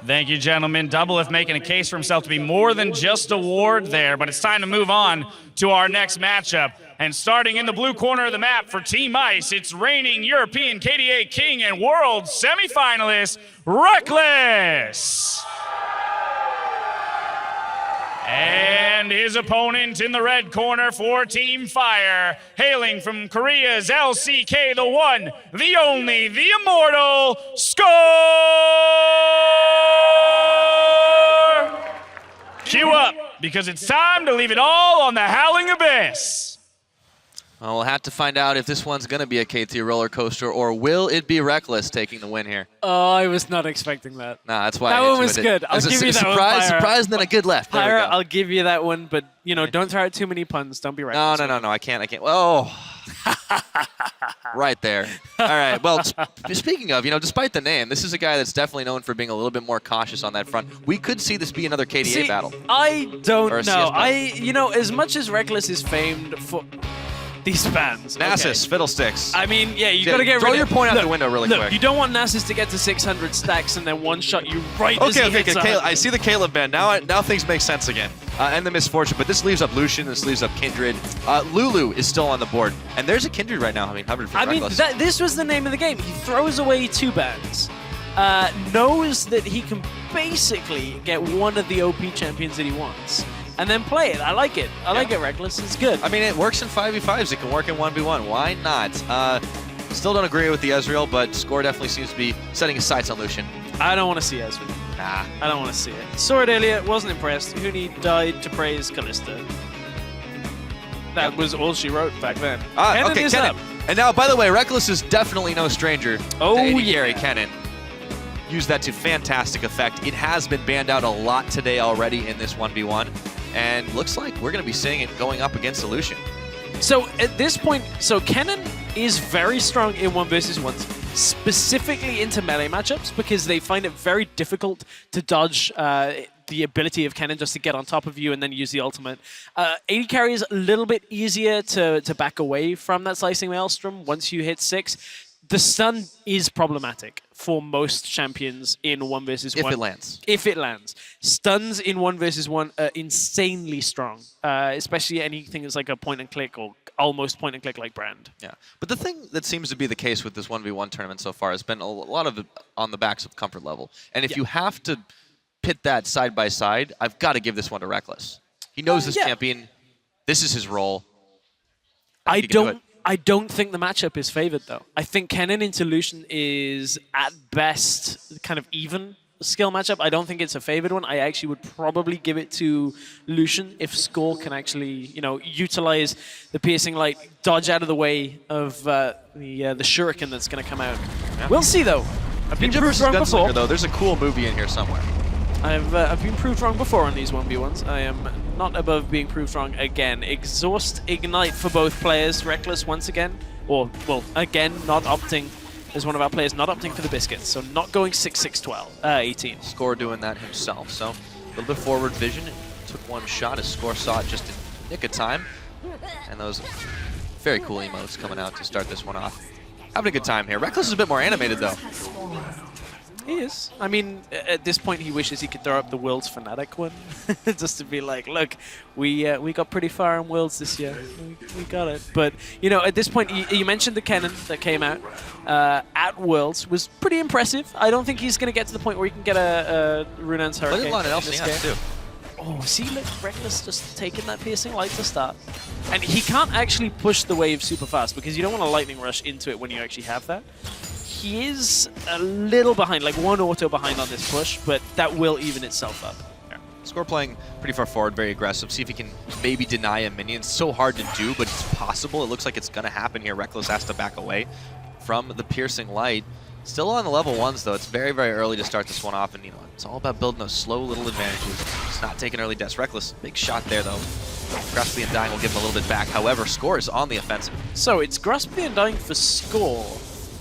Thank you, gentlemen. Doublelift making a case for himself to be more than just a ward there, but it's time to move on to our next matchup. And starting in the blue corner of the map for Team Ice, it's reigning European KDA King and World semifinalist, Rekkles. And his opponent in the red corner for Team Fire, hailing from Korea's LCK, the one, the only, the immortal, SCORE! Cue up, because it's time to leave it all on the Howling Abyss. Well, we'll have to find out if this one's going to be a KT roller coaster, or will it be Rekkles taking the win here? Oh, I was not expecting that. Nah, that's why that one was good. I'll give you that one. Surprise, and then a good left. Pyra, I'll give you that one, but you know, don't throw out too many puns. Don't be reckless. No, I can't. Oh, right there. All right. Well, speaking of, despite the name, this is a guy that's definitely known for being a little bit more cautious on that front. We could see this be another KDA battle. I don't know. As much as Rekkles is famed for these fans. Nasus, okay. Fiddlesticks. I mean, yeah, you got to get rid of... Throw your point out the window really quick. You don't want Nasus to get to 600 stacks and then one-shot you right as he hits 100. I see the Caleb ban. Now things make sense again. And the Misfortune, but this leaves up Lucian, this leaves up Kindred. Lulu is still on the board. And there's a Kindred right now. Hovered for Rekkles. This was the name of the game. He throws away 2 bans. Knows that he can basically get one of the OP champions that he wants. And then play it. I like it. I like it, Rekkles. It's good. I mean, it works in 5v5s. It can work in 1v1. Why not? Still don't agree with the Ezreal, but Score definitely seems to be setting his sights on Lucian. I don't want to see Ezreal. Nah. I don't want to see it. Saw it earlier. Wasn't impressed. Huni died to praise Kalista. That was all she wrote back then. Okay, Kennen. And now, by the way, Rekkles is definitely no stranger to AD carry Kennen. Use that to fantastic effect. It has been banned out a lot today already in this 1v1. And looks like we're going to be seeing it going up against Lucian. So at this point, Kennen is very strong in 1v1s, specifically into melee matchups, because they find it very difficult to dodge the ability of Kennen just to get on top of you and then use the ultimate. AD carry is a little bit easier to back away from that Slicing Maelstrom once you hit 6. The stun is problematic for most champions in 1v1. If it lands. If it lands. Stuns in 1v1 are insanely strong, especially anything that's like a point-and-click or almost point-and-click like Brand. Yeah, but the thing that seems to be the case with this 1v1 tournament so far has been a lot of it on the backs of comfort level. And if you have to pit that side by side, I've got to give this one to Rekkles. He knows this champion. This is his role. I don't think the matchup is favored, though. I think Kennen into Lucian is, at best, kind of even skill matchup. I don't think it's a favored one. I actually would probably give it to Lucian if Score can actually, utilize the Piercing Light, dodge out of the way of the Shuriken that's going to come out. Yeah. We'll see, though. I've been proved wrong before. Though. There's a cool movie in here somewhere. I've been proved wrong before on these 1v1s. I am not above being proved wrong again. Exhaust Ignite for both players. Rekkles once again, again, not opting, as one of our players, not opting for the biscuits. So not going 6-6-12, 18. Score doing that himself. So a little bit forward vision. Took one shot as Score saw it just in nick of time. And those very cool emotes coming out to start this one off. Having a good time here. Rekkles is a bit more animated, though. He is. I mean, at this point, he wishes he could throw up the Worlds Fnatic one, just to be like, look, we got pretty far in Worlds this year. We got it. But, at this point, you mentioned the Kennen that came out at Worlds was pretty impressive. I don't think he's going to get to the point where he can get a Runan's Hurricane. Oh, see, look, Rekkles just taking that Piercing Light to start. And he can't actually push the wave super fast because you don't want to Lightning Rush into it when you actually have that. He is a little behind, like 1 auto behind on this push, but that will even itself up. Yeah. Score playing pretty far forward, very aggressive. See if he can maybe deny a minion. It's so hard to do, but it's possible. It looks like it's going to happen here. Rekkles has to back away from the Piercing Light. Still on the level 1s, though. It's very, very early to start this one off, and it's all about building those slow little advantages. Just not taking early deaths. Rekkles, big shot there, though. Grasp the Undying will give him a little bit back. However, Score is on the offensive. So it's Grasp the Undying for Score.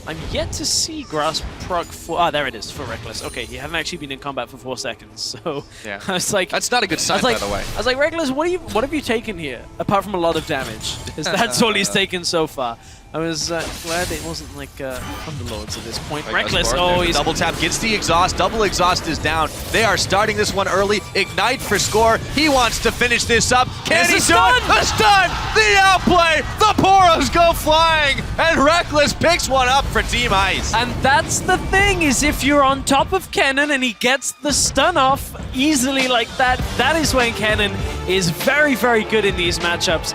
I'm yet to see Grasp proc for... there it is, for Rekkles. Okay, he hadn't actually been in combat for 4 seconds, so... Yeah. I was like... That's not a good sign, by the way. I was like, Rekkles, what have you taken here? Apart from a lot of damage. Because that's all he's taken so far. I was glad it wasn't like Underlords at this point. Right, Rekkles, oh, he's double tap, gets the exhaust, double exhaust is down. They are starting this one early. Ignite for score. He wants to finish this up. Can he do it? The stun! The outplay! The Poros go flying! And Rekkles picks one up for Team Ice. And that's the thing, is if you're on top of Kennen and he gets the stun off easily like that, that is when Kennen is very, very good in these matchups.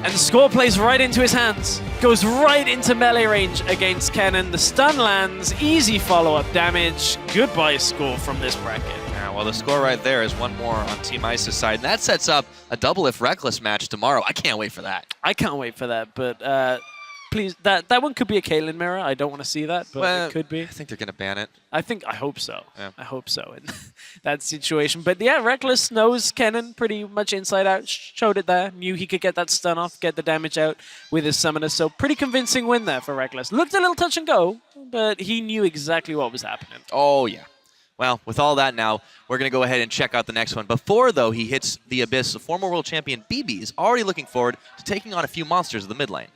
And the score plays right into his hands. Goes right into melee range against Kennen. The stun lands, easy follow-up damage. Goodbye score from this bracket. Yeah, well, the score right there is one more on Team Ice's side. And that sets up a double if Rekkles match tomorrow. I can't wait for that. I can't wait for that, but please, that one could be a Caitlyn mirror. I don't want to see that, but Well, it could be. I think they're going to ban it. I hope so. Yeah. I hope so in that situation. But yeah, Rekkles knows Kennen pretty much inside out. Showed it there. Knew he could get that stun off, get the damage out with his summoner. So pretty convincing win there for Rekkles. Looked a little touch and go, but he knew exactly what was happening. Oh, yeah. Well, with all that now, we're going to go ahead and check out the next one. Before, though, he hits the Abyss, the former world champion BB is already looking forward to taking on a few monsters of the mid lane.